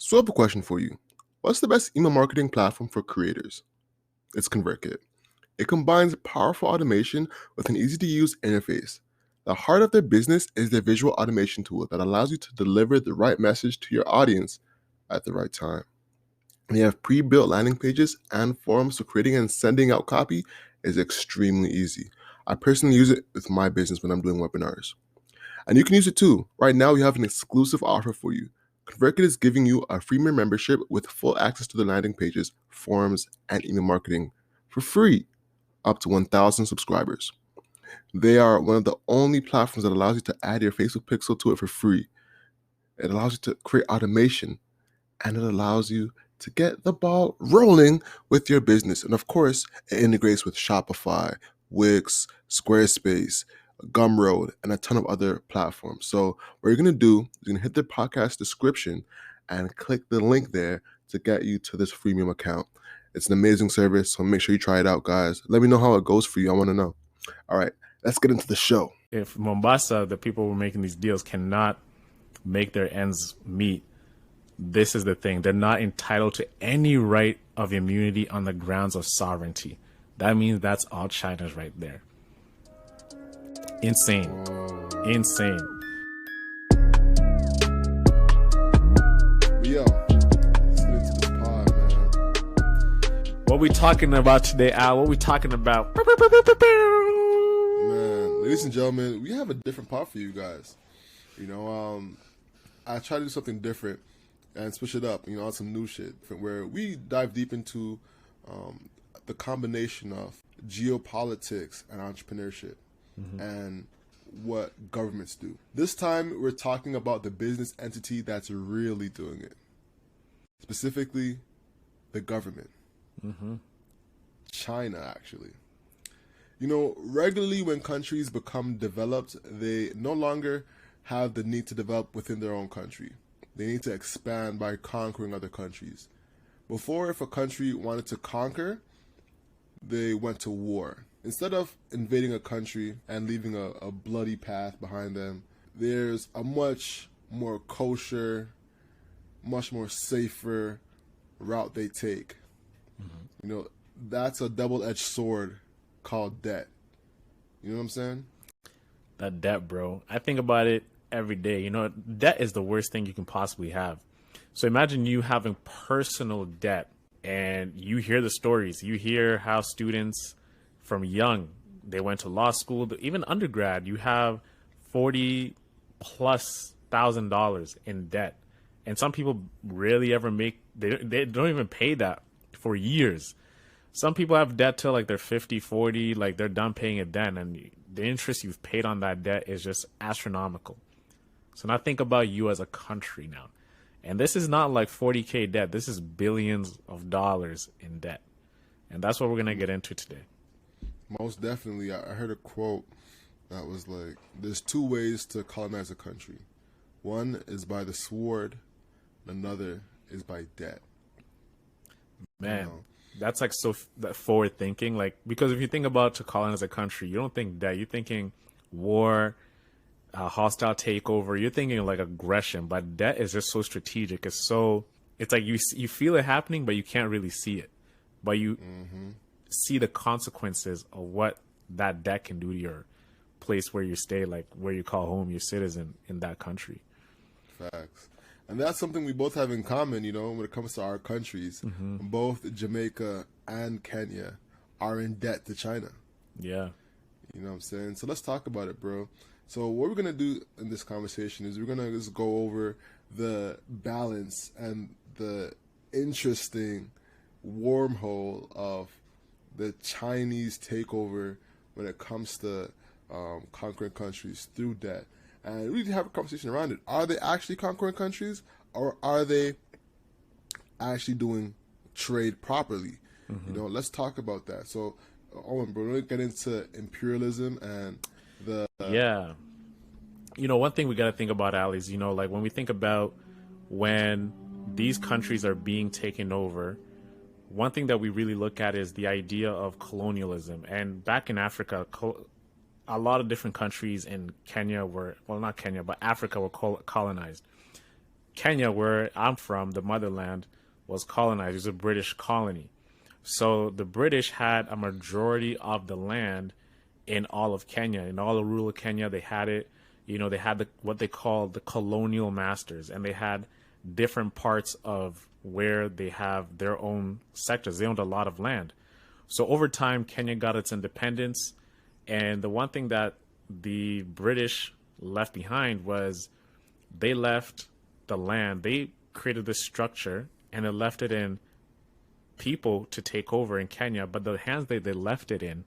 So I have a question for you. What's the best email marketing platform for creators? It's ConvertKit. It combines powerful automation with an easy to use interface. The heart of their business is their visual automation tool that allows you to deliver the right message to your audience at the right time. They have pre-built landing pages and forums, so creating and sending out copy is extremely easy. I personally use it with my business when I'm doing webinars. And you can use it too. Right now, we have an exclusive offer for you. ConvertKit is giving you a freemium membership with full access to the landing pages, forums, and email marketing for free, up to 1,000 subscribers. They are one of the only platforms that allows you to add your Facebook pixel to it for free. It allows you to create automation, and it allows you to get the ball rolling with your business. And of course, it integrates with Shopify, Wix, Squarespace, Gumroad, and a ton of other platforms. So what you're going to do is you're going to hit the podcast description and click the link there to get you to this freemium account. It's an amazing service, so make sure you try it out, guys. Let me know how it goes for you. I want to know. All right, let's get into the show. If Mombasa, the people who are making these deals, cannot make their ends meet, this is the thing. They're not entitled to any right of immunity on the grounds of sovereignty. That means that's all China's right there. Insane. Insane. Yo, let's get into this pod, man. What we talking about today, Al? What we talking about? Man, ladies and gentlemen, we have a different pod for you guys. I try to do something different and switch it up, on some new shit, where we dive deep into the combination of geopolitics and entrepreneurship and what governments do. This time, we're talking about the business entity that's really doing it. Specifically, the government. China, actually. Regularly when countries become developed, they no longer have the need to develop within their own country. They need to expand by conquering other countries. Before, if a country wanted to conquer, they went to war. Instead of invading a country and leaving a bloody path behind them, there's a much more kosher, much more safer route they take. That's a double-edged sword called debt. You know what I'm saying? That debt, bro. I think about it every day. Debt is the worst thing you can possibly have. So imagine you having personal debt, and you hear the stories. You hear how students from young, they went to law school, even undergrad, you have $40,000+ in debt. And some people rarely ever they don't even pay that for years. Some people have debt till like they're 50, 40, like they're done paying it then. And the interest you've paid on that debt is just astronomical. So now think about you as a country now. And this is not like 40K debt. This is billions of dollars in debt. And that's what we're going to get into today. Most definitely. I heard a quote that was like, there's two ways to colonize a country. One is by the sword. Another is by debt. Man, that's like so forward thinking. Like, because if you think about to colonize a country, you don't think debt. You're thinking war, hostile takeover. You're thinking like aggression. But debt is just so strategic. It's like you feel it happening, but you can't really see it. But you see the consequences of what that debt can do to your place where you stay, like where you call home, your citizen in that country. Facts. And that's something we both have in common, when it comes to our countries. Both Jamaica and Kenya are in debt to China. Yeah. You know what I'm saying? So let's talk about it, bro. So what we're going to do in this conversation is we're going to just go over the balance and the interesting wormhole of the Chinese takeover when it comes to conquering countries through debt. And we need to have a conversation around it. Are they actually conquering countries, or are they actually doing trade properly? Let's talk about that. So, Owen, bro, we're going to get into imperialism and the... Yeah. One thing we got to think about, Ali, is, like when we think about when these countries are being taken over, one thing that we really look at is the idea of colonialism. And back in Africa, a lot of different countries in Kenya were, well, not Kenya, but Africa were colonized. Kenya, where I'm from, the motherland, was colonized. It was a British colony. So the British had a majority of the land in all of Kenya. In all of rural Kenya, they had it. They had what they called the colonial masters, and they had different parts of where they have their own sectors. They owned a lot of land. So over time, Kenya got its independence. And the one thing that the British left behind was they left the land. They created this structure and they left it in people to take over in Kenya. But the hands that they left it in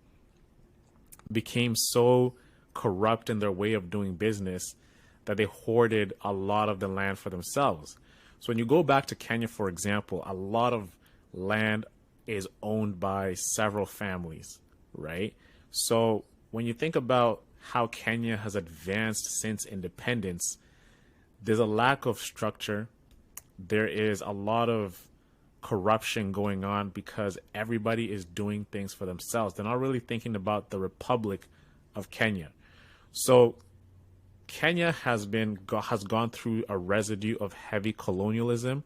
became so corrupt in their way of doing business that they hoarded a lot of the land for themselves. So when you go back to Kenya, for example, a lot of land is owned by several families, right? So when you think about how Kenya has advanced since independence, there's a lack of structure. There is a lot of corruption going on because everybody is doing things for themselves. They're not really thinking about the Republic of Kenya. So Kenya has gone through a residue of heavy colonialism,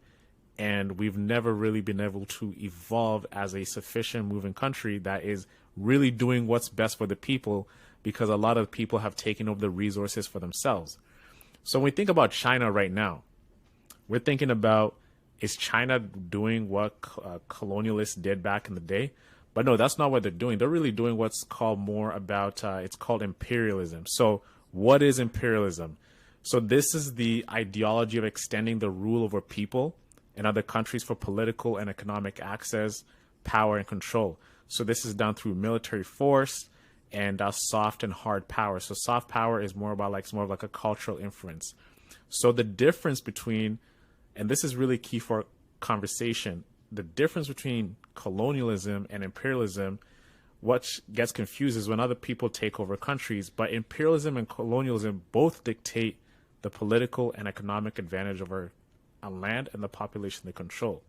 and we've never really been able to evolve as a sufficient moving country that is really doing what's best for the people, because a lot of people have taken over the resources for themselves. So when we think about China right now, we're thinking about, is China doing what colonialists did back in the day? But no, that's not what they're doing. They're really doing what's called more about, it's called imperialism. So what is imperialism? So this is the ideology of extending the rule over people in other countries for political and economic access, power, and control. So this is done through military force and soft and hard power. So soft power is more about it's more of like a cultural influence. So the difference between, and this is really key for conversation, the difference between colonialism and imperialism, what gets confused is when other people take over countries, but imperialism and colonialism both dictate the political and economic advantage over a land and the population they control.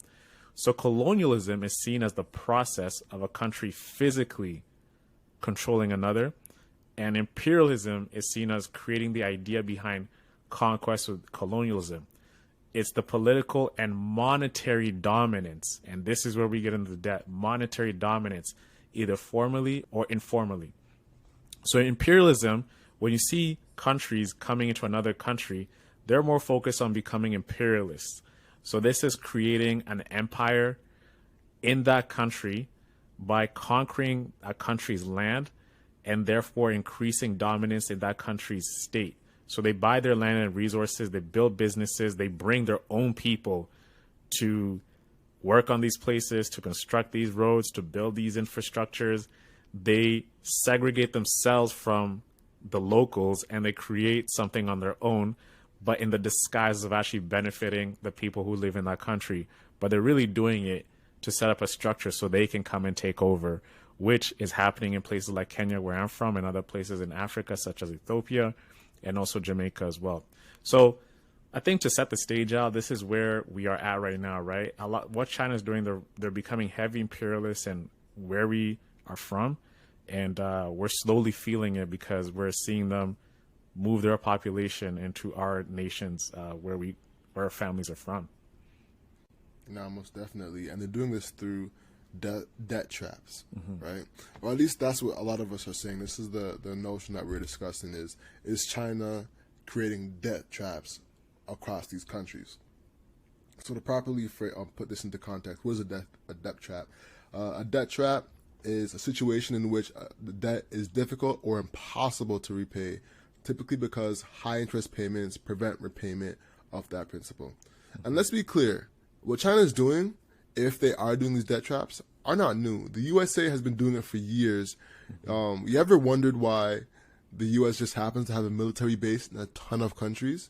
So colonialism is seen as the process of a country physically controlling another, and imperialism is seen as creating the idea behind conquest with colonialism. It's the political and monetary dominance, and this is where we get into the debt, monetary dominance, either formally or informally. So imperialism, when you see countries coming into another country, they're more focused on becoming imperialists. So this is creating an empire in that country by conquering a country's land and therefore increasing dominance in that country's state. So they buy their land and resources, they build businesses, they bring their own people to work on these places, to construct these roads, to build these infrastructures. They segregate themselves from the locals and they create something on their own, but in the disguise of actually benefiting the people who live in that country. But they're really doing it to set up a structure so they can come and take over, which is happening in places like Kenya, where I'm from, and other places in Africa, such as Ethiopia, and also Jamaica as well. So I think to set the stage out, this is where we are at right now, right? What China is doing, they're becoming heavy imperialists and where we are from. And we're slowly feeling it because we're seeing them move their population into our nations where our families are from. No, most definitely. And they're doing this through debt traps, right? Or at least that's what a lot of us are saying. This is the notion that we're discussing is China creating debt traps across these countries. So to properly put this into context, what is a debt trap? A debt trap is a situation in which the debt is difficult or impossible to repay, typically because high interest payments prevent repayment of that principal. And let's be clear, what China is doing, if they are doing these debt traps, are not new. The USA has been doing it for years. You ever wondered why the US just happens to have a military base in a ton of countries?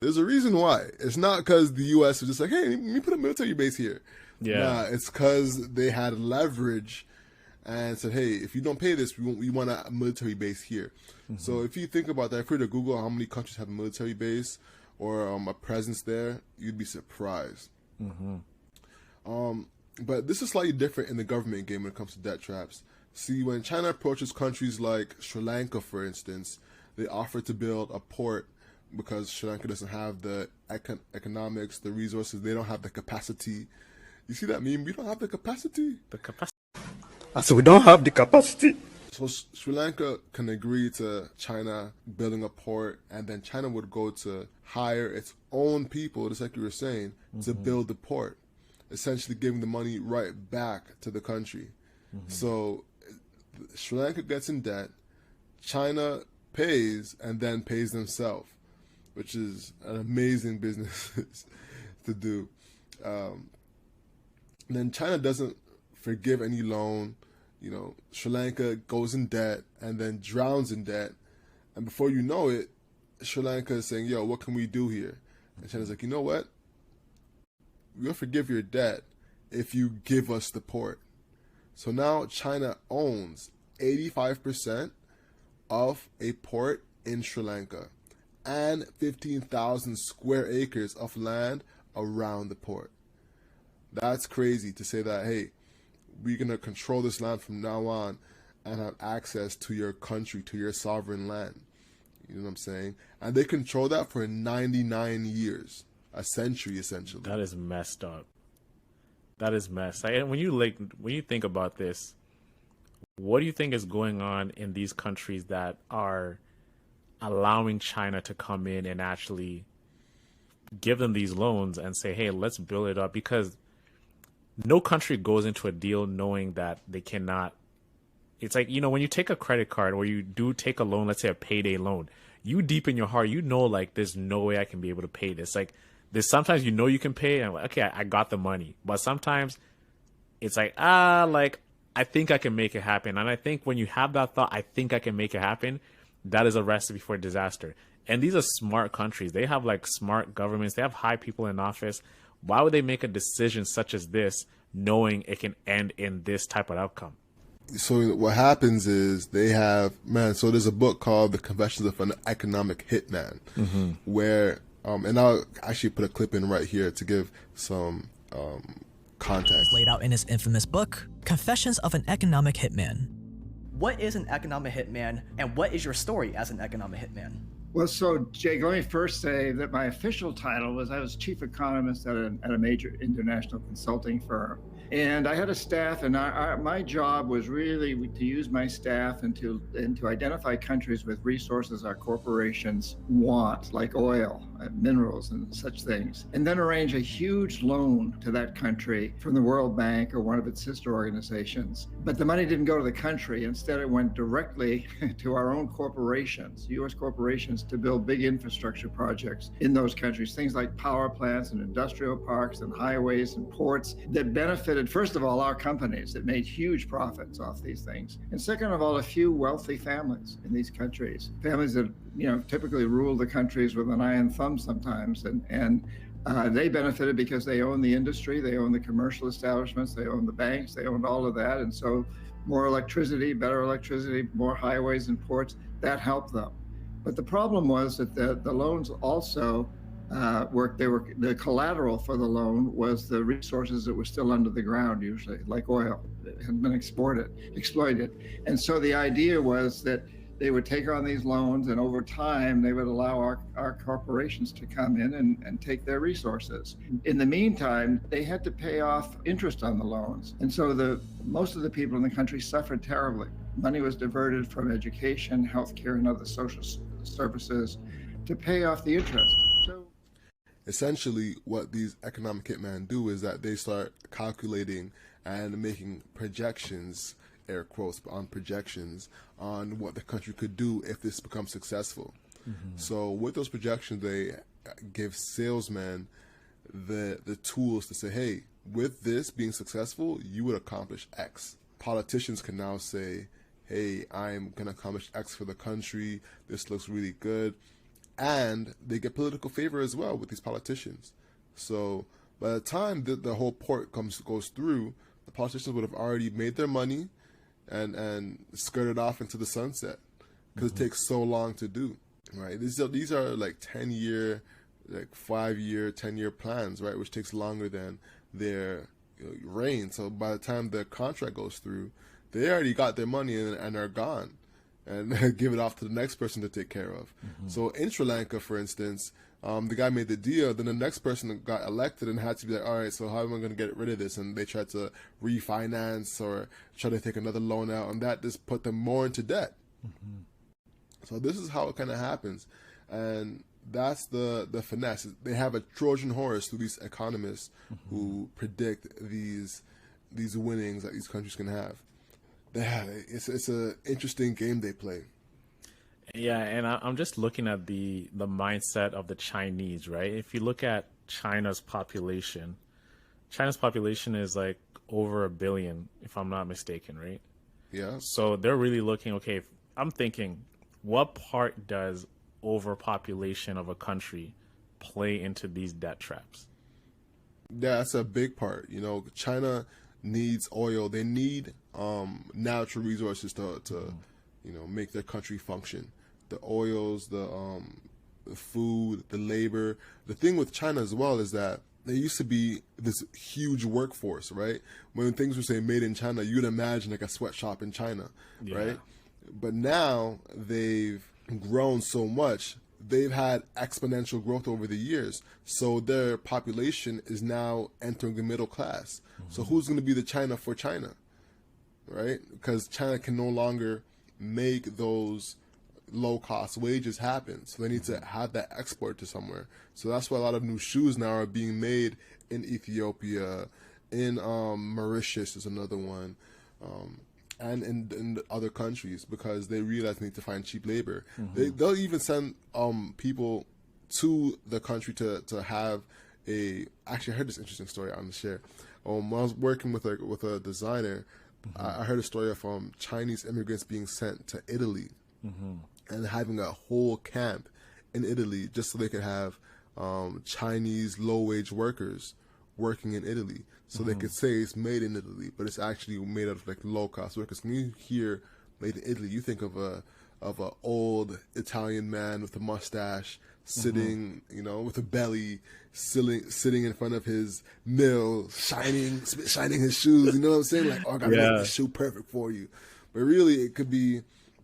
There's a reason why. It's not because the US is just like, hey, let me put a military base here. Yeah. Nah, it's because they had leverage and said, hey, if you don't pay this, we want a military base here. So if you think about that, if you were to Google how many countries have a military base or a presence there, you'd be surprised. But this is slightly different in the government game when it comes to debt traps. See, when China approaches countries like Sri Lanka, for instance, they offer to build a port because Sri Lanka doesn't have the economics, the resources. They don't have the capacity. You see that meme? We don't have the capacity. The capacity. So we don't have the capacity. So Sri Lanka can agree to China building a port, and then China would go to hire its own people, just like you were saying, to build the port, essentially giving the money right back to the country. So Sri Lanka gets in debt, China pays, and then pays themselves, which is an amazing business to do. Then China doesn't forgive any loan. Sri Lanka goes in debt and then drowns in debt. And before you know it, Sri Lanka is saying, yo, what can we do here? And China's like, you know what? We'll forgive your debt if you give us the port. So now China owns 85% of a port in Sri Lanka and 15,000 square acres of land around the port. That's crazy to say that, hey, we're going to control this land from now on and have access to your country, to your sovereign land. You know what I'm saying? And they control that for 99 years, a century essentially. That is messed up. That is messed. And when you think about this, what do you think is going on in these countries that are allowing China to come in and actually give them these loans and say, hey, let's build it up? Because no country goes into a deal knowing that they cannot. It's like, when you take a credit card or you do take a loan, let's say a payday loan, you deep in your heart, like, there's no way I can be able to pay this. Like, there's sometimes you can pay and like, okay, I got the money. But sometimes it's like, I think I can make it happen. And I think when you have that thought, I think I can make it happen, that is a recipe for disaster. And these are smart countries. They have like smart governments. They have high people in office. Why would they make a decision such as this knowing it can end in this type of outcome? So what happens is they have, so there's a book called The Confessions of an Economic Hitman, where, and I'll actually put a clip in right here to give some context. Laid out in his infamous book, Confessions of an Economic Hitman. What is an economic hitman, and what is your story as an economic hitman? Well, so Jake, let me first say that my official title was I was chief economist at a major international consulting firm. And I had a staff, and my job was really to use my staff and to identify countries with resources our corporations want, like oil, minerals, and such things, and then arrange a huge loan to that country from the World Bank or one of its sister organizations. But the money didn't go to the country. Instead, it went directly to our own corporations, U.S. corporations, to build big infrastructure projects in those countries, things like power plants and industrial parks and highways and ports that benefited, first of all, our companies that made huge profits off these things. And second of all, a few wealthy families in these countries, families that, typically rule the countries with an iron thumb sometimes. And they benefited because they own the industry, they own the commercial establishments, they own the banks, they owned all of that. And so more electricity, better electricity, more highways and ports, that helped them. But the problem was that the loans also the collateral for the loan was the resources that were still under the ground, usually, like oil that had been exploited. And so the idea was that they would take on these loans, and over time, they would allow our corporations to come in and take their resources. In the meantime, they had to pay off interest on the loans. And so most of the people in the country suffered terribly. Money was diverted from education, healthcare, and other social services to pay off the interest. So, essentially, what these economic hitmen do is that they start calculating and making projections, air quotes, on projections on what the country could do if this becomes successful. So with those projections, they give salesmen the tools to say, hey, with this being successful, you would accomplish X. Politicians can now say, hey, I'm going to accomplish X for the country. This looks really good. And they get political favor as well with these politicians. So by the time the whole port goes through, the politicians would have already made their money and skirted off into the sunset because it takes so long to do, right? These are like 10-year, like 5-year, 10-year plans, right? Which takes longer than their reign. So by the time the contract goes through, they already got their money and are gone. and give it off to the next person to take care of. So in Sri Lanka, for instance, the guy made the deal, then the next person got elected and had to be like, all right, so how am I going to get rid of this? And they tried to refinance or try to take another loan out, and that just put them more into debt. So this is how it kind of happens. And that's the finesse. They have a Trojan horse through these economists who predict these winnings that these countries can have. It's an interesting game they play. Yeah, and I'm just looking at the mindset of the Chinese, right? If you look at China's population is like over 1 billion, if I'm not mistaken, right? Yeah. So they're really looking, okay, I'm thinking, what part does overpopulation of a country play into these debt traps? Yeah, that's a big part. China needs oil. They need natural resources to make their country function. The oils, the food, the labor. The thing with China as well is that there used to be this huge workforce, right? When things were saying made in China, you'd imagine like a sweatshop in China, right? But now they've grown so much, they've had exponential growth over the years. So their population is now entering the middle class. So who's going to be the China for China, right? Because China can no longer make those low-cost wages happen. So they need to have that export to somewhere. So that's why a lot of new shoes now are being made in Ethiopia, in Mauritius is another one, and in other countries, because they realize they need to find cheap labor. They'll even send people to the country to have actually I heard this interesting story I'm going to share. When I was working with a designer, I heard a story of Chinese immigrants being sent to Italy and having a whole camp in Italy just so they could have Chinese low-wage workers working in Italy. So they could say it's made in Italy, but it's actually made out of like low-cost workers. When you hear made in Italy, you think of a old Italian man with a mustache sitting, with a belly, sitting in front of his mill, shining his shoes. You know what I'm saying? Like, oh, I gotta make this shoe perfect for you. But really, it could be,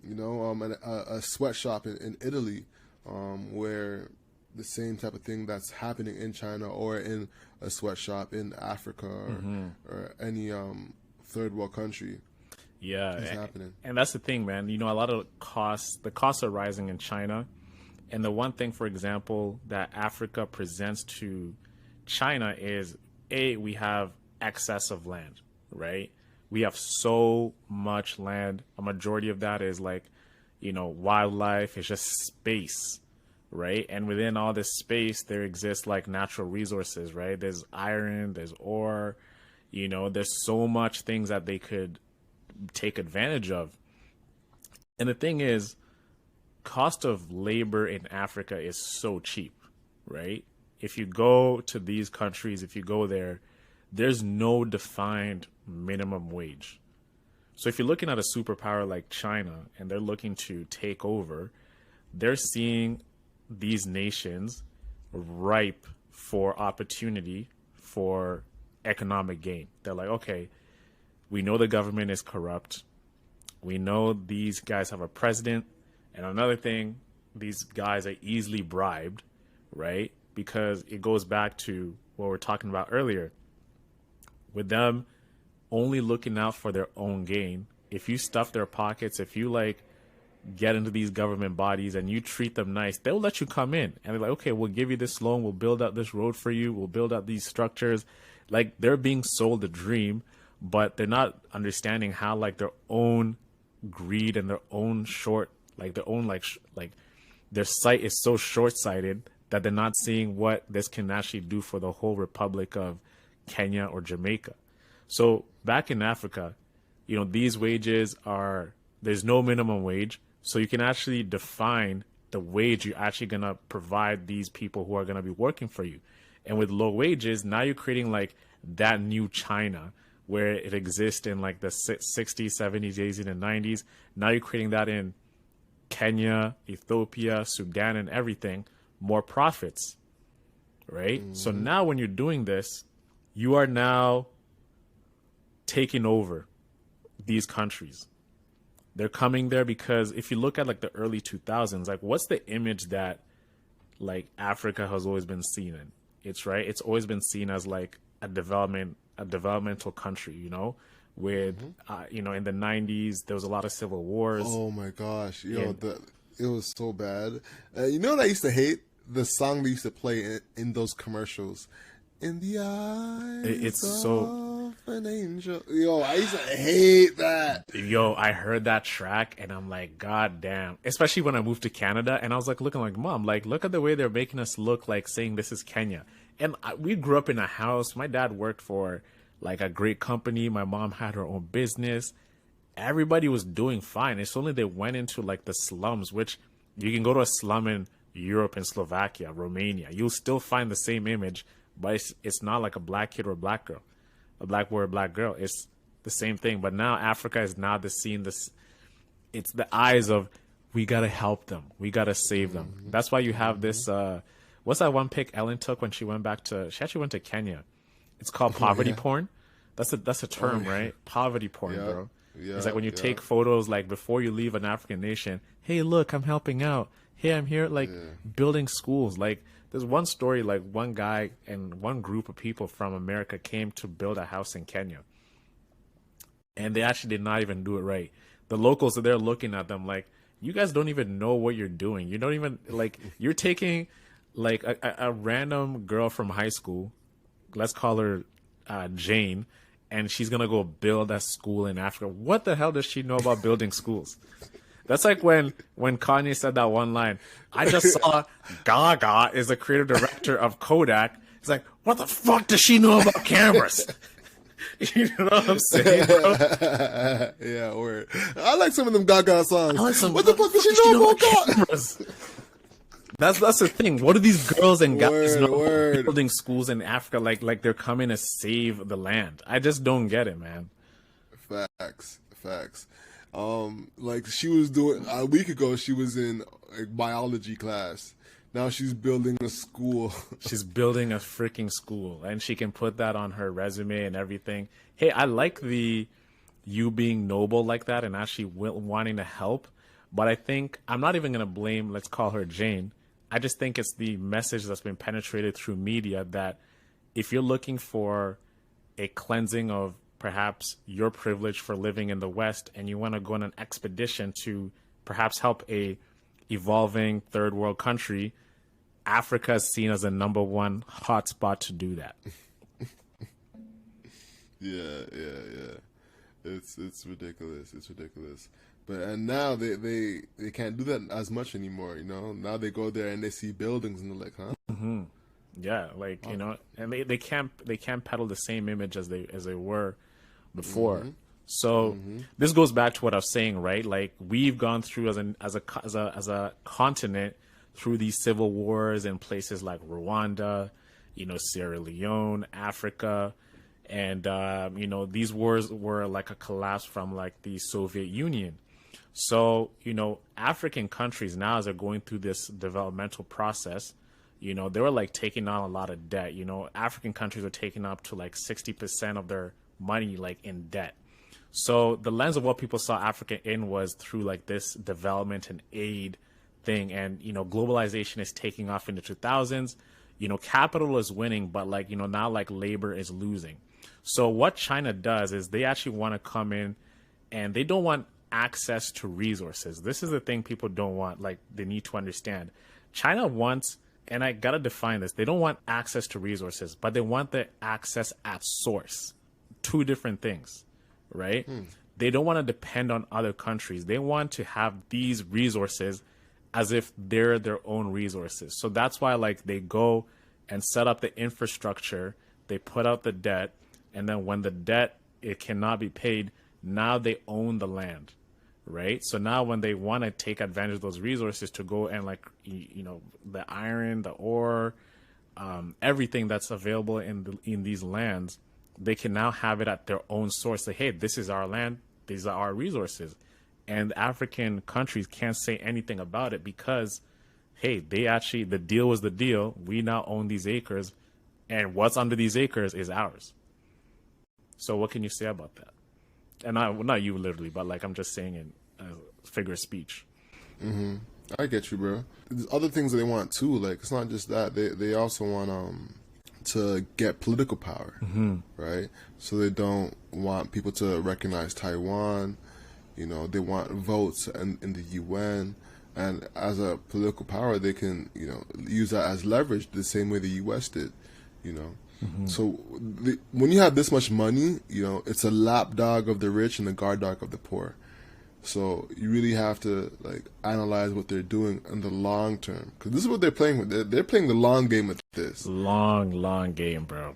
a sweatshop in Italy, where the same type of thing that's happening in China or in a sweatshop in Africa or any third world country. Is happening. And that's the thing, man. A lot of the costs are rising in China. And the one thing, for example, that Africa presents to China is, we have excess of land, right? We have so much land. A majority of that is like, wildlife. It's just space, right? And within all this space, there exists like natural resources, right? There's iron, there's ore, there's so much things that they could take advantage of. And the thing is, cost of labor in Africa is so cheap, right? If you go to these countries, if you go there, there's no defined minimum wage. So if you're looking at a superpower like China and they're looking to take over, they're seeing these nations ripe for opportunity for economic gain. They're like, okay, we know the government is corrupt. We know these guys have a president. And another thing, these guys are easily bribed, right? Because it goes back to what we were talking about earlier. With them only looking out for their own gain, if you stuff their pockets, if you like get into these government bodies and you treat them nice, they'll let you come in. And they're like, okay, we'll give you this loan. We'll build out this road for you. We'll build out these structures. Like, they're being sold a dream, but they're not understanding how like their own greed and their own their sight is so short-sighted that they're not seeing what this can actually do for the whole Republic of Kenya or Jamaica. So back in Africa, these wages there's no minimum wage. So you can actually define the wage you're actually going to provide these people who are going to be working for you. And with low wages, now you're creating like that new China where it exists in like the 60s, 70s, 80s, and 90s. Now you're creating that in Kenya, Ethiopia, Sudan, and everything, more profits, right? So now when you're doing this, you are now taking over these countries. They're coming there because if you look at like the early 2000s, like what's the image that like Africa has always been seen in? It's always been seen as like a developmental country, you know, with you know, in the 90s there was a lot of civil wars. Oh my gosh, And it was so bad. You know what I used to hate? The song they used to play in those commercials. In the eyes it's so of an angel. Yo, I used to hate that. Yo, I heard that track and I'm like, God damn. Especially when I moved to Canada and I was like looking like, Mom, like, look at the way they're making us look like saying this is Kenya. And we grew up in a house. My dad worked for like a great company. My mom had her own business. Everybody was doing fine. It's only they went into like the slums, which you can go to a slum in Europe and Slovakia, Romania. You'll still find the same image, but it's not like a black kid or a black girl, a black boy or a black girl. It's the same thing. But now Africa is now the scene. It's the eyes of, we gotta help them, we gotta save them. That's why you have this. What's that one pic Ellen took when she actually went to Kenya? It's called poverty porn. That's a term, right? Poverty porn, bro. It's like when you take photos like before you leave an African nation. Hey, look, I'm helping out. Hey, I'm here like building schools. Like there's one story, like one guy and one group of people from America came to build a house in Kenya. And they actually did not even do it right. The locals are there looking at them like, you guys don't even know what you're doing. You don't even like, you're taking like a random girl from high school, let's call her Jane, and she's gonna go build a school in Africa. What the hell does she know about building schools? That's like when Kanye said that one line. I just saw Gaga is the creative director of Kodak. He's like, what the fuck does she know about cameras? You know what I'm saying, bro? Yeah, word. I like some of them Gaga songs. What the fuck does she know about cameras? That's the thing. What do these girls and guys know about building schools in Africa like they're coming to save the land? I just don't get it, man. Facts. Like she was doing a week ago, she was in a biology class. Now she's building a school. She's building a freaking school, and she can put that on her resume and everything. Hey, I like you being noble like that and actually wanting to help. But I think I'm not even going to blame, let's call her Jane. I just think it's the message that's been penetrated through media that if you're looking for a cleansing of perhaps your privilege for living in the West and you want to go on an expedition to perhaps help a evolving third world country, Africa is seen as the number one hotspot to do that. Yeah. It's ridiculous. But and now they can't do that as much anymore, you know. Now they go there and they see buildings and they're like, huh? Mm-hmm. Yeah, like you know, and they can't peddle the same image as they were before. So this goes back to what I was saying, right? Like we've gone through as a continent through these civil wars in places like Rwanda, you know, Sierra Leone, Africa, and you know, these wars were like a collapse from like the Soviet Union. So, you know, African countries now, as they're going through this developmental process, you know, they were like taking on a lot of debt. You know, African countries are taking up to like 60% of their money like in debt. So the lens of what people saw Africa in was through like this development and aid thing. And, you know, globalization is taking off in the 2000s. You know, capital is winning, but like, you know, now like labor is losing. So what China does is they actually want to come in and they don't want access to resources. This is the thing people don't want, like they need to understand. China wants, and I gotta define this, they don't want access to resources, but they want the access at source. Two different things, right? They don't want to depend on other countries. They want to have these resources as if they're their own resources. So that's why like they go and set up the infrastructure, they put out the debt, and then when the debt, it cannot be paid, now they own the land, right? So now when they want to take advantage of those resources to go and like, you know, the iron, the ore, everything that's available in these lands, they can now have it at their own source. Say, hey, this is our land, these are our resources. And African countries can't say anything about it because, hey, the deal was the deal. We now own these acres, and what's under these acres is ours. So what can you say about that? And not you literally, but like I'm just saying it figure of speech. I get you, bro. There's other things that they want too. Like it's not just that. They also want to get political power, right? So they don't want people to recognize Taiwan. You know, they want votes in the UN, and as a political power, they can use that as leverage the same way the U.S. did. You know, so when you have this much money, it's a lapdog of the rich and a guard dog of the poor. So you really have to analyze what they're doing in the long term, because this is what they're playing with. They're playing the long game with this. Long game, bro.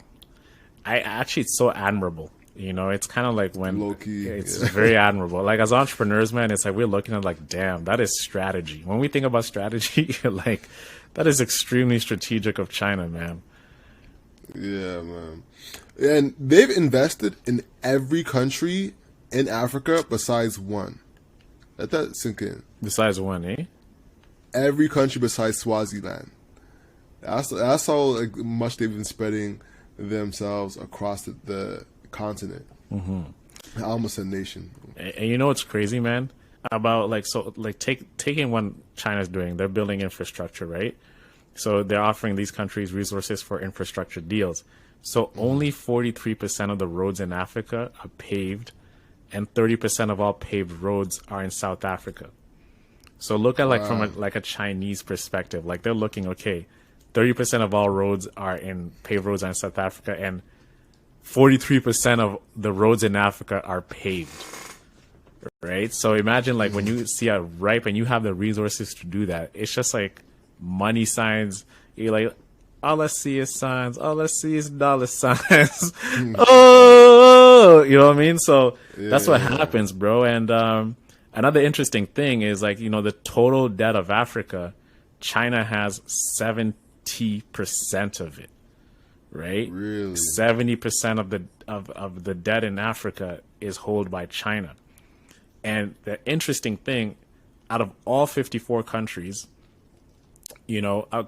It's so admirable. It's kind of like when Low key, it's very admirable. Like as entrepreneurs, man, it's like we're looking at like, damn, that is strategy. When we think about strategy, like that is extremely strategic of China, man. Yeah, man. And they've invested in every country in Africa besides one. Let that sink in. Besides one, eh? Every country besides Swaziland. That's how much they've been spreading themselves across the continent. Almost a nation. And you know what's crazy, man? About taking what China's doing, they're building infrastructure, right? So they're offering these countries resources for infrastructure deals. So only 43% of the roads in Africa are paved, and 30% of all paved roads are in South Africa. So look at from a Chinese perspective, like they're looking, okay, 30% of all roads are in paved roads are in South Africa, and 43% of the roads in Africa are paved, right? So imagine when you see a ripe and you have the resources to do that, it's just like money signs. You're like, all I see is signs. All I see is dollar signs. Oh, you know what I mean? So that's what happens, bro. And another interesting thing is the total debt of Africa, China has 70% of it, right? Really? 70% of the debt in Africa is held by China. And the interesting thing, out of all 54 countries,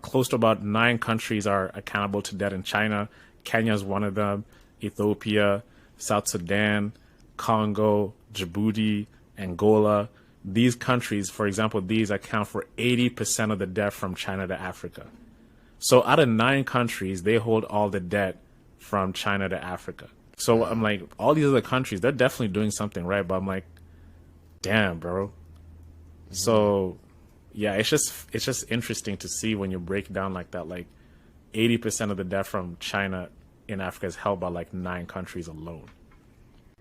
close to about 9 countries are accountable to debt in China. Kenya is one of them, Ethiopia, South Sudan, Congo, Djibouti, Angola. These countries, for example, these account for 80% of the debt from China to Africa. So out of 9 countries, they hold all the debt from China to Africa. So I'm like, all these other countries, they're definitely doing something right. But I'm like, damn, bro. So yeah, it's just interesting to see when you break down like that, 80% of the debt from China in Africa is held by 9 countries alone.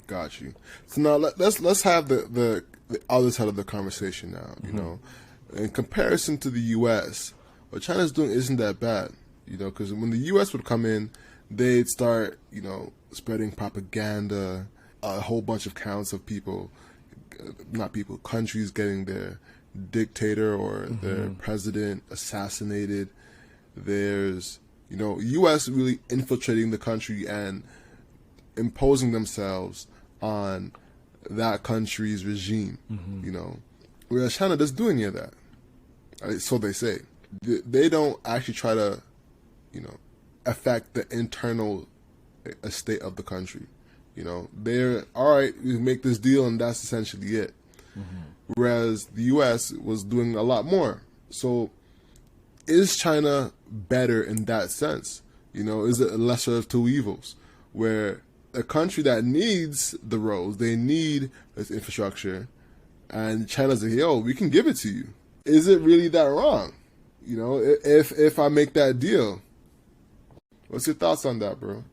Got you. So now let's have the other side of the conversation now. In comparison to the U.S., what China's doing isn't that bad. Because when the U.S. would come in, they'd start spreading propaganda, a whole bunch of counts of countries getting their dictator or their president assassinated. There's U.S. really infiltrating the country and imposing themselves on that country's regime. Whereas China doesn't do any of that. So they say. They don't actually try to affect the internal state of the country. They're all right, we make this deal and that's essentially it. Whereas the U.S. was doing a lot more. So is China better in that sense? Is it a lesser of two evils? Where a country that needs the roads, they need this infrastructure, and China's like, yo, we can give it to you. Is it really that wrong? If I make that deal. What's your thoughts on that, bro?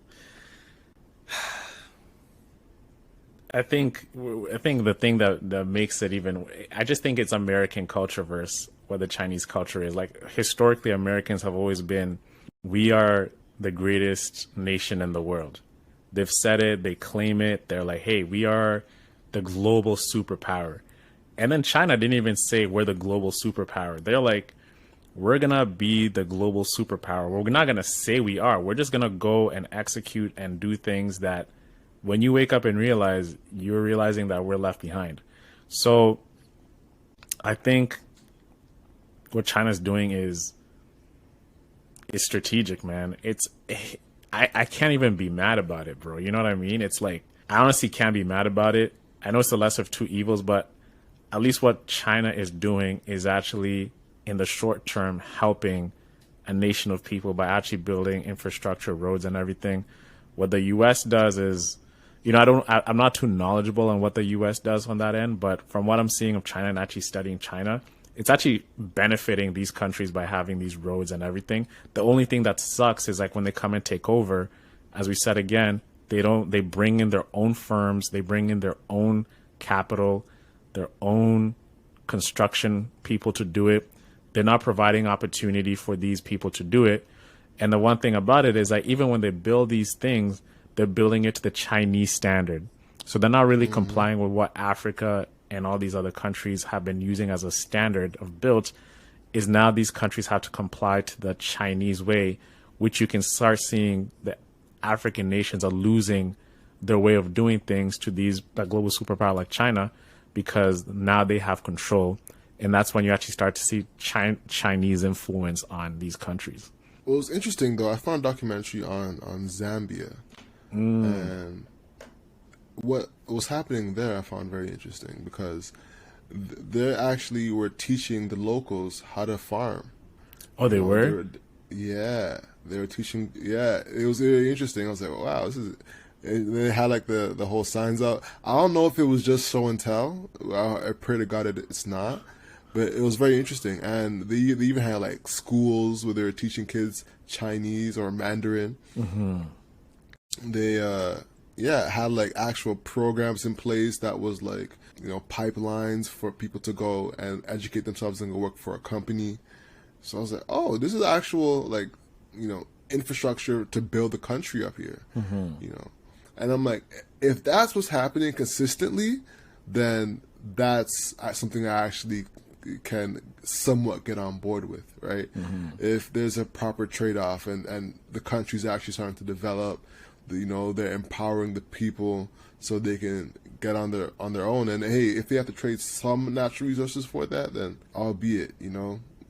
I think the thing that makes it even, I just think it's American culture versus what the Chinese culture is. Historically, Americans have always been, we are the greatest nation in the world. They've said it, they claim it. They're like, hey, we are the global superpower. And then China didn't even say we're the global superpower. They're like, we're going to be the global superpower. We're not going to say we are. We're just going to go and execute and do things that when you wake up and realize, you're realizing that we're left behind. So I think what China's doing is strategic, man. I can't even be mad about it, bro. You know what I mean? It's like, I honestly can't be mad about it. I know it's the lesser of two evils, but at least what China is doing is actually in the short term helping a nation of people by actually building infrastructure, roads, and everything. What the U.S. does is, I'm not too knowledgeable on what the U.S. does on that end, but from what I'm seeing of China and actually studying China, it's actually benefiting these countries by having these roads and everything. The only thing that sucks is like when they come and take over, as we said again, they bring in their own firms, they bring in their own capital, their own construction people to do it. They're not providing opportunity for these people to do it. And the one thing about it is that even when they build these things, they're building it to the Chinese standard. So they're not really complying with what Africa and all these other countries have been using as a standard of built. Is now these countries have to comply to the Chinese way, which you can start seeing the African nations are losing their way of doing things to the global superpower like China, because now they have control. And that's when you actually start to see Chinese influence on these countries. Well, it was interesting though. I found a documentary on Zambia, and what was happening there I found very interesting, because they actually were teaching the locals how to farm. Oh, they were? Yeah, they were teaching. Yeah, it was really interesting. I was like, wow, this is. They had like the whole signs out. I don't know if it was just show and tell. I pray to God it's not. But it was very interesting, and they even had like schools where they were teaching kids Chinese or Mandarin. They had like actual programs in place that was like, pipelines for people to go and educate themselves and go work for a company. So I was like, oh, this is actual like, infrastructure to build the country up here. And I'm like, if that's what's happening consistently, then that's something I actually can somewhat get on board with, right? If there's a proper trade-off and the country's actually starting to develop, they're empowering the people so they can get on their own. And hey, if they have to trade some natural resources for that, then albeit,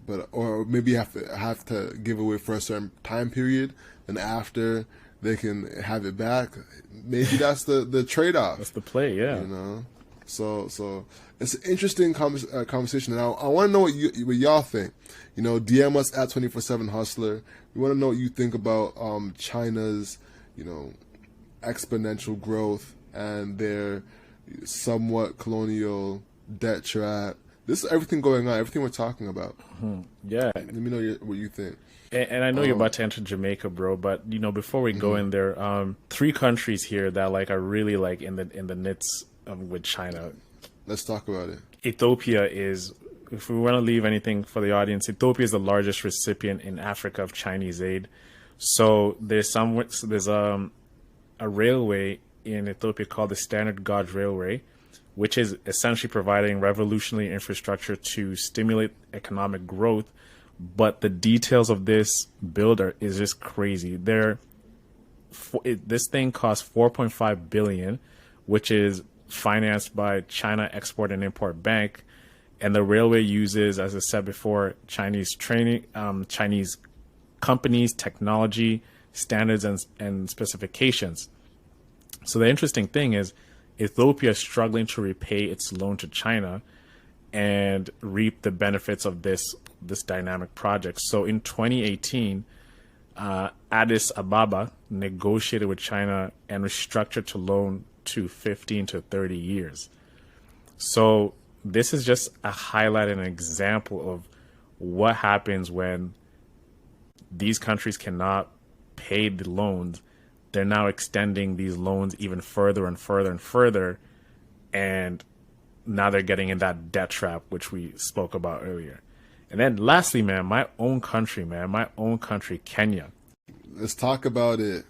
but or maybe have to give away for a certain time period, and after they can have it back. Maybe that's the trade-off. That's the play, yeah. So it's an interesting conversation, and I want to know what y'all think. DM us at 24/7 Hustler. We want to know what you think about China's, exponential growth and their somewhat colonial debt trap. This is everything going on, everything we're talking about. Yeah. Let me know what you think. And I know you're about to enter Jamaica, bro, but before we go in there, 3 countries here that like are really like in the midst with China. Let's talk about it. Ethiopia is, if we want to leave anything for the audience, Ethiopia is the largest recipient in Africa of Chinese aid. So there's a railway in Ethiopia called the Standard Gauge Railway, which is essentially providing revolutionary infrastructure to stimulate economic growth. But the details of this builder is just crazy. This thing costs 4.5 billion, which is financed by China Export and Import Bank, and the railway uses, as I said before, Chinese companies, technology, standards, and specifications. So the interesting thing is Ethiopia is struggling to repay its loan to China and reap the benefits of this dynamic project. So in 2018, Addis Ababa negotiated with China and restructured to loan to 15 to 30 years. So this is just a highlight and an example of what happens when these countries cannot pay the loans. They're now extending these loans even further and further and further, and now they're getting in that debt trap, which we spoke about earlier. And then lastly, man, my own country, Kenya. Let's talk about it.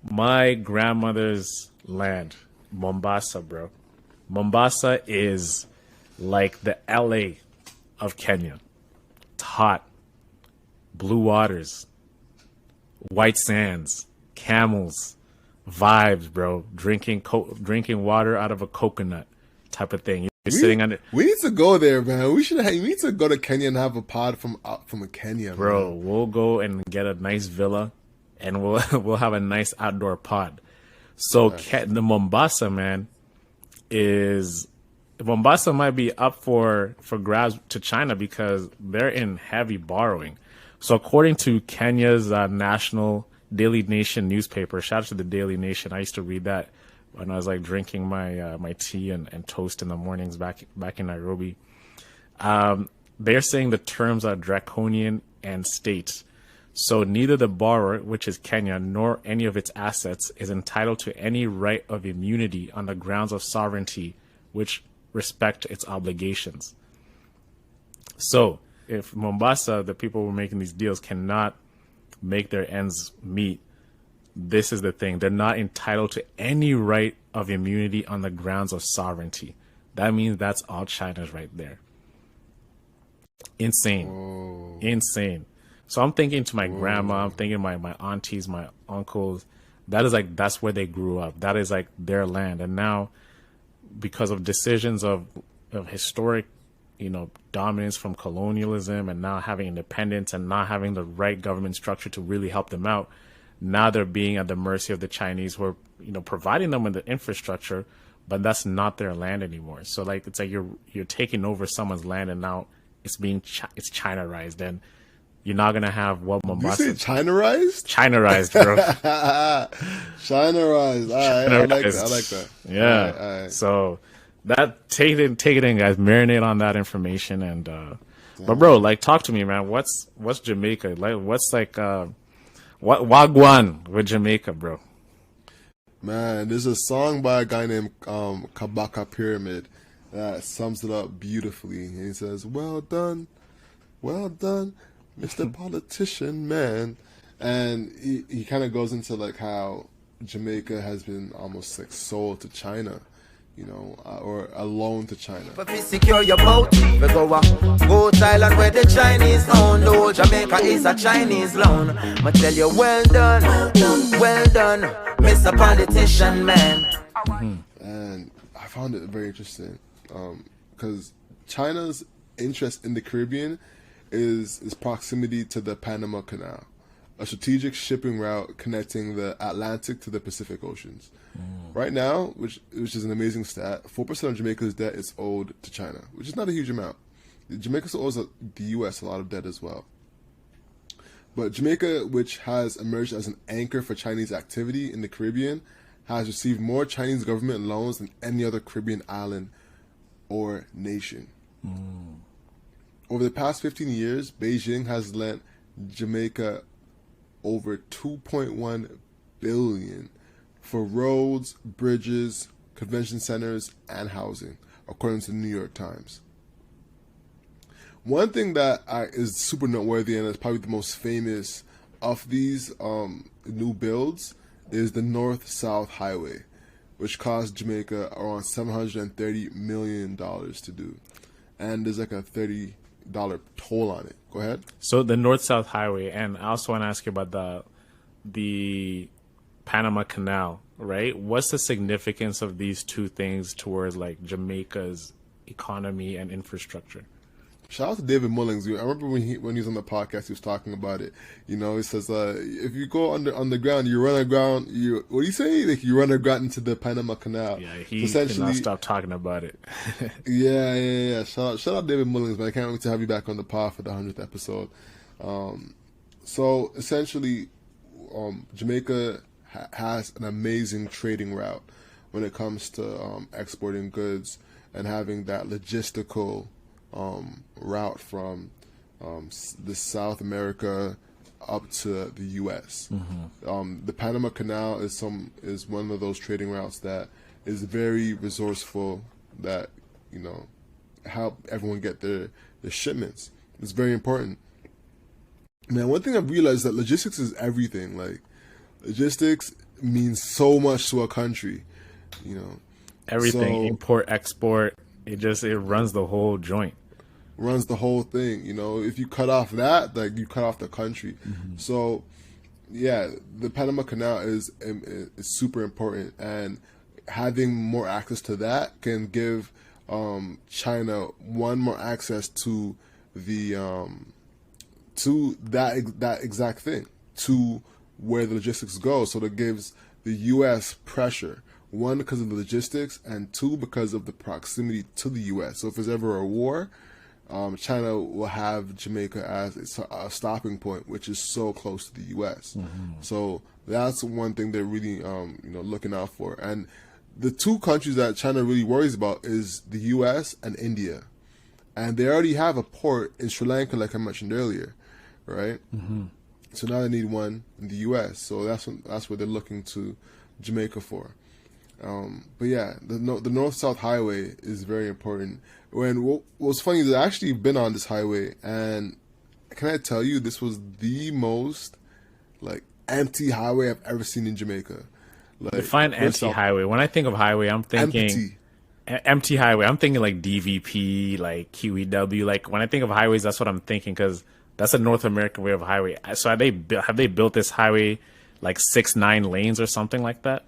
My grandmother's land, Mombasa, bro. Mombasa is like the LA of Kenya. It's hot, blue waters, white sands, camels, vibes, bro. Drinking water out of a coconut type of thing. Sitting on it. We need to go there, man. We need to go to Kenya and have a pod from a Kenya, bro. Man. We'll go and get a nice villa, and we'll have a nice outdoor pod. So the Mombasa, man, is Mombasa might be up for grabs to China because they're in heavy borrowing. So according to Kenya's national Daily Nation newspaper, shout out to the Daily Nation. I used to read that when I was like drinking my my tea and toast in the mornings back in Nairobi. They're saying the terms are draconian and state. So neither the borrower, which is Kenya, nor any of its assets is entitled to any right of immunity on the grounds of sovereignty, which respect its obligations. So if Mombasa, the people who are making these deals, cannot make their ends meet, this is the thing. They're not entitled to any right of immunity on the grounds of sovereignty. That means that's all China's right there. Insane. Whoa. Insane. So I'm thinking to my grandma, I'm thinking my aunties, my uncles, that's where they grew up. That is like their land. And now, because of decisions of historic, dominance from colonialism and now having independence and not having the right government structure to really help them out, now they're being at the mercy of the Chinese who are, providing them with the infrastructure, but that's not their land anymore. So like, it's like you're taking over someone's land and now it's Chinaized, and you're not gonna have what Mombasa. You say Chinaized? Chinaized, bro. Chinaized. All right, I like that. Yeah. All right. So that take it in, guys. Marinate on that information, and but bro, like, talk to me, man. What's Jamaica like? What's like what Wagwan with Jamaica, bro? Man, there's a song by a guy named Kabaka Pyramid that sums it up beautifully. And he says, well done, Mr. Politician, man. And he kind of goes into like how Jamaica has been almost like sold to China, or a loan to China. But we secure your boat, we go to Island where the Chinese own. No, Jamaica is a Chinese loan. I tell you, well done, Mr. Politician, man. And I found it very interesting because China's interest in the Caribbean is proximity to the Panama Canal, a strategic shipping route connecting the Atlantic to the Pacific Oceans. Right now, which is an amazing stat, 4% of Jamaica's debt is owed to China, which is not a huge amount. Jamaica owes the U.S. a lot of debt as well. But Jamaica, which has emerged as an anchor for Chinese activity in the Caribbean, has received more Chinese government loans than any other Caribbean island or nation. Over the past 15 years, Beijing has lent Jamaica over $2.1 billion for roads, bridges, convention centers, and housing, according to the New York Times. One thing that is super noteworthy and is probably the most famous of these new builds is the North-South Highway, which cost Jamaica around $730 million to do. And there's like a $30 toll on it. Go ahead. So the North-South Highway, and I also want to ask you about the Panama Canal, right? What's the significance of these two things towards like Jamaica's economy and infrastructure? Shout out to David Mullings. I remember when he was on the podcast, he was talking about it. He says if you go underground, you run aground. What do you say? Like you run aground into the Panama Canal. Yeah, he cannot stop talking about it. Yeah. Shout out David Mullings, man. I can't wait to have you back on the pod for the 100th episode. So essentially, Jamaica has an amazing trading route when it comes to exporting goods and having that logistical route from the South America up to the U.S. The Panama Canal is one of those trading routes that is very resourceful, that help everyone get their shipments. It's very important. Man, one thing I've realized is that logistics is everything. Like, logistics means so much to a country, Everything, So, import, export, it runs the whole joint. runs the whole thing. If you cut off that, like, you cut off the country. So, yeah, the Panama Canal is super important, and having more access to that can give China more access to the to that exact thing, to where the logistics go. So that gives the U.S. pressure One, because of the logistics, and two, because of the proximity to the U.S. So if there's ever a war, China will have Jamaica as a stopping point, which is so close to the U.S. So that's one thing they're really, looking out for. And the two countries that China really worries about is the U.S. and India, and they already have a port in Sri Lanka, like I mentioned earlier, right? So now they need one in the U.S. So that's what they're looking to Jamaica for. But yeah, the North-South Highway is very important. What's funny is I've actually been on this highway, and can I tell you, this was the most empty highway I've ever seen in Jamaica. Define empty highway. When I think of highway, I'm thinking empty highway. I'm thinking like DVP, like QEW. Like when I think of highways, that's what I'm thinking, because that's a North American way of highway. So have they built this highway like 6-9 lanes or something like that?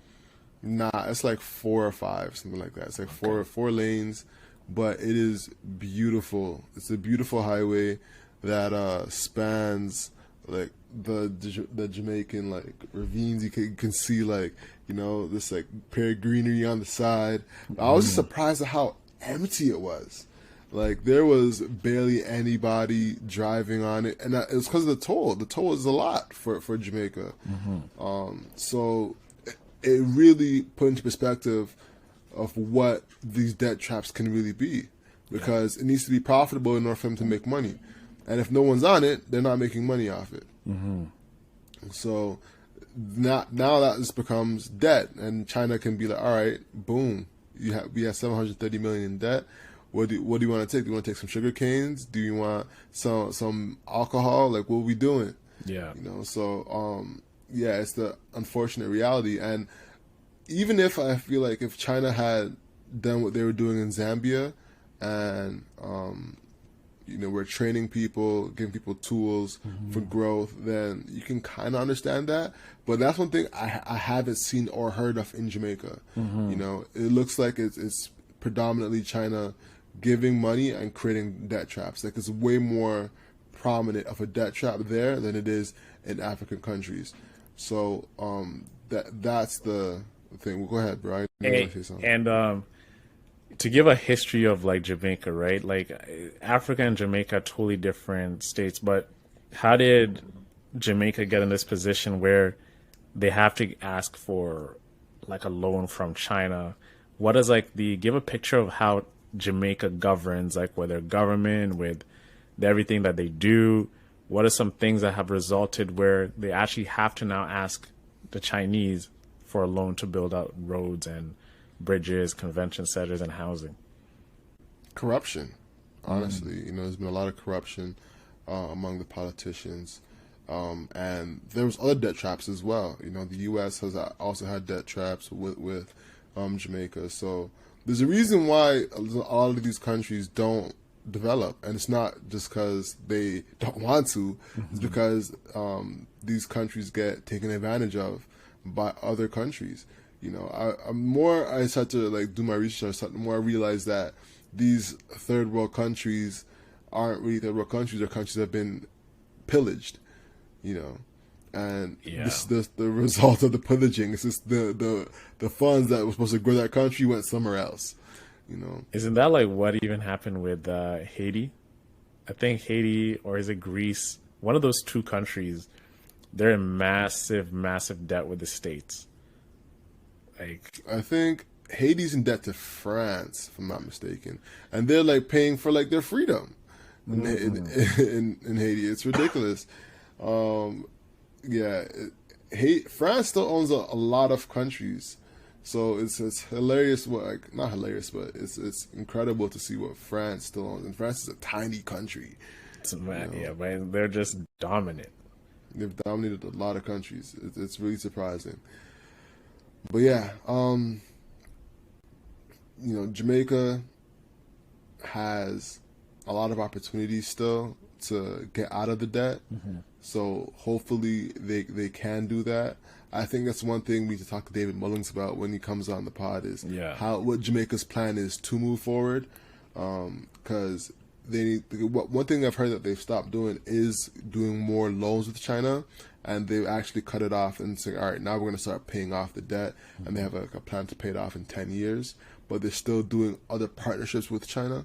Nah, it's like 4 or 5, something like that. It's like four lanes, but it is beautiful. It's a beautiful highway that spans like the Jamaican ravines. You can see this pair of greenery on the side. I was just surprised at how empty it was. Like there was barely anybody driving on it, and it was because of the toll. The toll is a lot for Jamaica. So it really put into perspective of what these debt traps can really be, because it needs to be profitable in order for them to make money. And if no one's on it, they're not making money off it. So now that this becomes debt, and China can be like, all right, boom, we have $730 million in debt. What do you want to take? Do you want to take some sugar canes? Do you want some alcohol? Like, what are we doing? Yeah. So it's the unfortunate reality. And even if I feel like if China had done what they were doing in Zambia, and we're training people, giving people tools for growth, then you can kind of understand that. But that's one thing I haven't seen or heard of in Jamaica. It looks like it's predominantly China giving money and creating debt traps. Like it's way more prominent of a debt trap there than it is in African countries. So that's the thing. Well, go ahead, Brian. And to give a history of Jamaica, right? Like Africa and Jamaica are totally different states, but how did Jamaica get in this position where they have to ask for a loan from China? What is give a picture of how Jamaica governs, with their government, with everything that they do? What are some things that have resulted where they actually have to now ask the Chinese for a loan to build out roads and bridges, convention centers, and housing? Corruption, honestly. There's been a lot of corruption among the politicians. And there was other debt traps as well. The U.S. has also had debt traps with Jamaica. So there's a reason why a lot of these countries don't develop, and it's not just because they don't want to. It's because these countries get taken advantage of by other countries. I start to do my research, the more I realize that these third world countries aren't really third world countries. They're countries that have been pillaged. And this is the result of the pillaging. It's just the funds that were supposed to grow that country went somewhere else. Isn't that what even happened with Haiti? I think Haiti, or is it Greece? One of those two countries, they're in massive, massive debt with the States. I think Haiti's in debt to France, if I'm not mistaken, and they're paying for their freedom in Haiti. It's ridiculous. France still owns a lot of countries, so it's hilarious. Not hilarious, but it's incredible to see what France still owns. And France is a tiny country. It's mad, man. They're just dominant. They've dominated a lot of countries. It's really surprising. But yeah, Jamaica has a lot of opportunities still to get out of the debt. So hopefully they can do that. I think that's one thing we need to talk to David Mullings about when he comes on the pod is what Jamaica's plan is to move forward. Because one thing I've heard that they've stopped doing is doing more loans with China, and they've actually cut it off and saying, all right, now we're going to start paying off the debt, and they have a plan to pay it off in 10 years, but they're still doing other partnerships with China,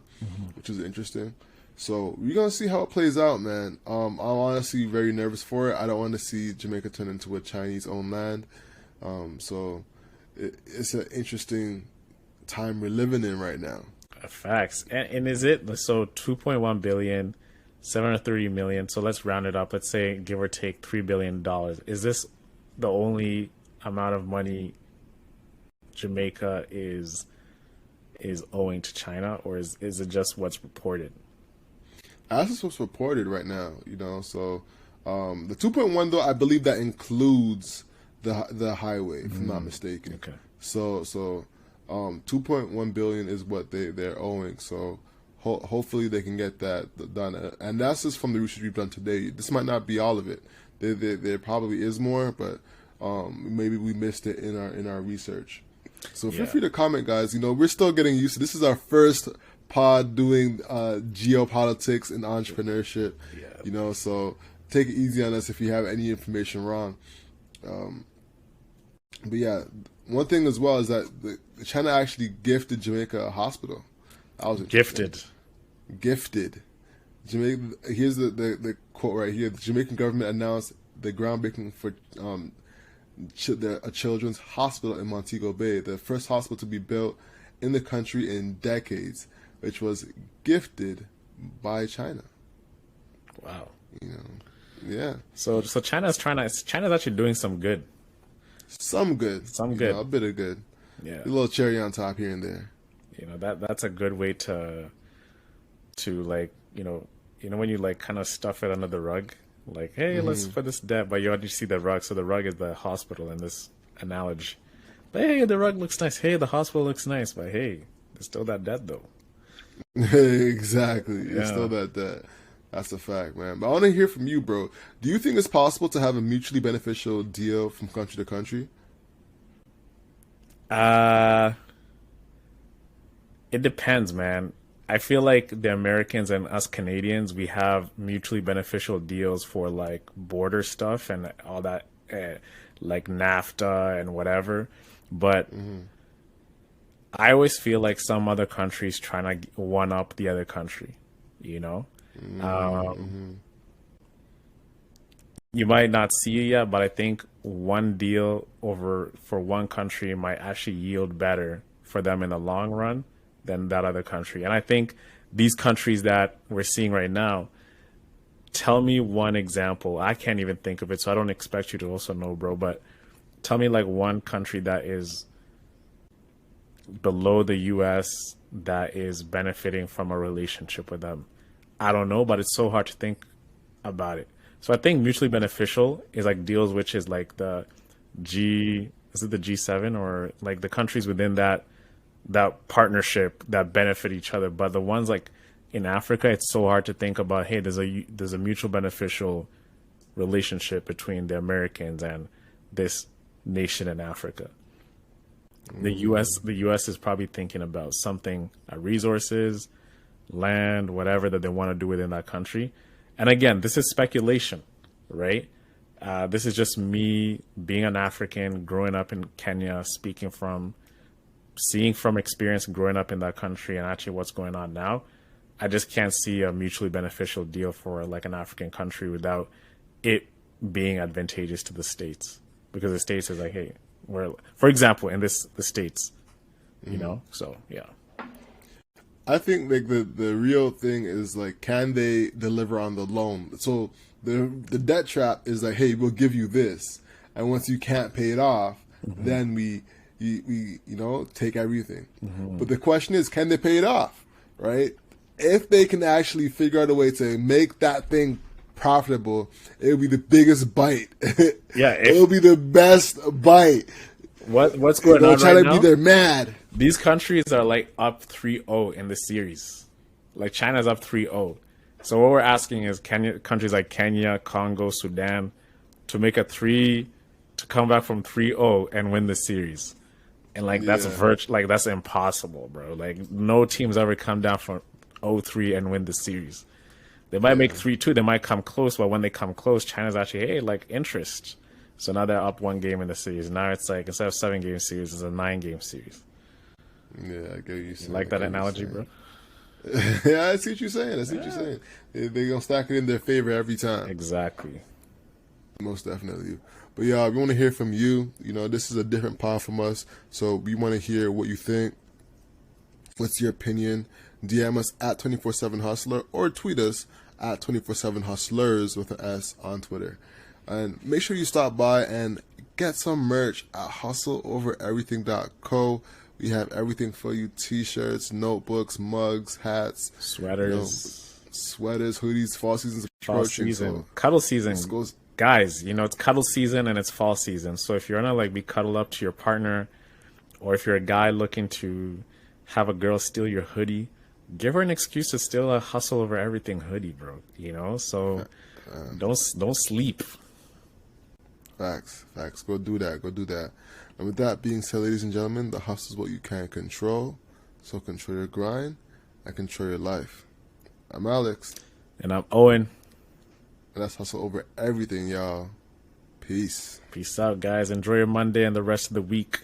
which is interesting. So we're going to see how it plays out, man. I'm honestly very nervous for it. I don't want to see Jamaica turn into a Chinese-owned land. So it's an interesting time we're living in right now. Facts. And is it so 2.1 billion, 730 million? So let's round it up. Let's say give or take $3 billion. Is this the only amount of money Jamaica is owing to China, or is it just what's reported? That's what's reported right now, you know. So the 2.1 though, I believe that includes the highway, if I'm not mistaken. Okay. So 2.1 billion is what they're owing. So hopefully they can get that done. And that's just from the research we've done today. This might not be all of it. There probably is more, but maybe we missed it in our research. So feel free to comment, guys. You know, we're still getting used to this. Is our first pod doing geopolitics and entrepreneurship. Yeah. You know, so take it easy on us if you have any information wrong. But yeah, one thing as well is that China actually gifted Jamaica a hospital. That was Gifted. Jamaica. Here's the quote right here. The Jamaican government announced the groundbreaking for a children's hospital in Montego Bay, the first hospital to be built in the country in decades, which was gifted by China. Wow. You know, yeah. So China's actually doing some good. Some good. Some good. You know, a bit of good. Yeah. A little cherry on top here and there. You know, that's a good way to like, you know when you like kind of stuff it under the rug, like, hey, let's put this debt, but you already see the rug, so the rug is the hospital in this analogy. But hey, the rug looks nice. Hey, the hospital looks nice, but hey, there's still that debt though. Exactly. Yeah. It's still that debt. That's a fact, man. But I want to hear from you, bro. Do you think it's possible to have a mutually beneficial deal from country to country? It depends, man. I feel like the Americans and us Canadians, we have mutually beneficial deals for like border stuff and all that, like NAFTA and whatever. But I always feel like some other countries trying to one up the other country, you know? You might not see it yet, but I think one deal for one country might actually yield better for them in the long run than that other country. And I think these countries that we're seeing right now, tell me one example. I can't even think of it, so I don't expect you to also know, bro, but tell me like one country that is below the US that is benefiting from a relationship with them. I don't know, but it's so hard to think about it. So I think mutually beneficial is like deals which is like the is it the G7 or like the countries within that partnership that benefit each other. But the ones like in Africa, it's so hard to think about, hey, there's a mutual beneficial relationship between the Americans and this nation in Africa. The US is probably thinking about something, resources, land, whatever that they want to do within that country. And again, this is speculation, right? This is just me being an African, growing up in Kenya, seeing from experience growing up in that country and actually what's going on now. I just can't see a mutually beneficial deal for like an African country without it being advantageous to the States, because the States is like, hey, for example, in the States, you know, so yeah. I think like the real thing is like, can they deliver on the loan? So the debt trap is like, hey, we'll give you this, and once you can't pay it off, then we take everything. But the question is, can they pay it off, right? If they can actually figure out a way to make that thing profitable, it'll be the biggest bite. Yeah, it'll be the best bite. What's going on try right to now? be there mad. These countries are like up 3-0 in the series. Like China's up 3-0. So what we're asking is, countries like Kenya, Congo, Sudan, to come back from 3-0 and win the series. And like that's that's impossible, bro. Like no team's ever come down from 0-3 and win the series. They might make 3-2. They might come close, but when they come close, China's actually, hey, like, interest. So now they're up 1 game in the series. Now it's like, instead of 7-game series, it's a 9-game series. Yeah, I get you saying. Like that analogy, bro? Yeah, I see what you're saying. I see what you're saying. They're going to stack it in their favor every time. Exactly. Most definitely. But yeah, we want to hear from you. You know, this is a different pod from us, so we want to hear what you think. What's your opinion? DM us at 247hustler or tweet us at 247hustlers with an S on Twitter. And make sure you stop by and get some merch at hustleovereverything.co. We have everything for you: t-shirts, notebooks, mugs, hats, Sweaters, hoodies. Fall season's fall approaching. season, So cuddle season. goes. Guys, you know, it's cuddle season and it's fall season. So if you want to like be cuddled up to your partner, or if you're a guy looking to have a girl steal your hoodie, give her an excuse to steal a hustle over everything hoodie, bro. You know, so don't sleep. Facts. Go do that. And with that being said, ladies and gentlemen, the hustle is what you can't control. So control your grind and control your life. I'm Alex. And I'm Owen. And that's hustle over everything, y'all. Peace. Peace out, guys. Enjoy your Monday and the rest of the week.